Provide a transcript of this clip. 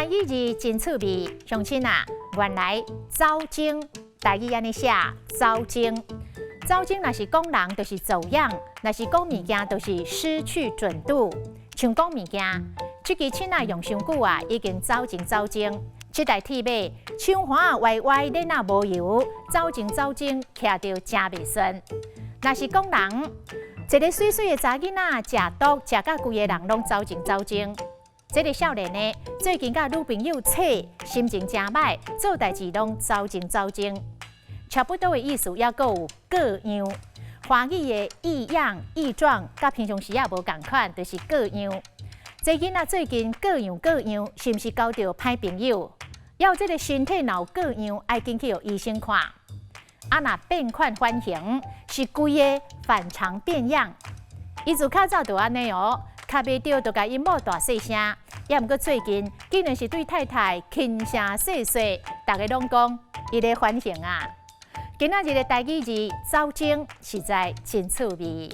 台语字真趣味，乡亲啊，原来走精，台语安尼写走精。走精若是讲人，就是走样；若是讲物件，就是失去准度。像讲物件，这支枪啊用伤久啊，已经走前走精。这台铁马枪花啊歪歪，链啊无油，走前走精，徛着真袂顺。若是讲人，一个水水的查囡仔食毒，食到规个人拢走前走精。这个少年呢，最近甲女朋友吵，心情真歹，做代志拢走前走精。差不多的意思，也阁有各样。华语的异样、异状，甲平常时也无共款，就是各样。这囡仔最近各样各样，是毋是交到歹朋友？要这个身体若有各样，爱紧去予医生看。啊，若变款反形，是规个反常变样。伊自较早就安尼哦，卡袂着就甲因某大细声，也毋过最近竟然是对太太轻声细细，大家拢讲伊咧反形啊。今仔日的台语字走精，实在真趣味。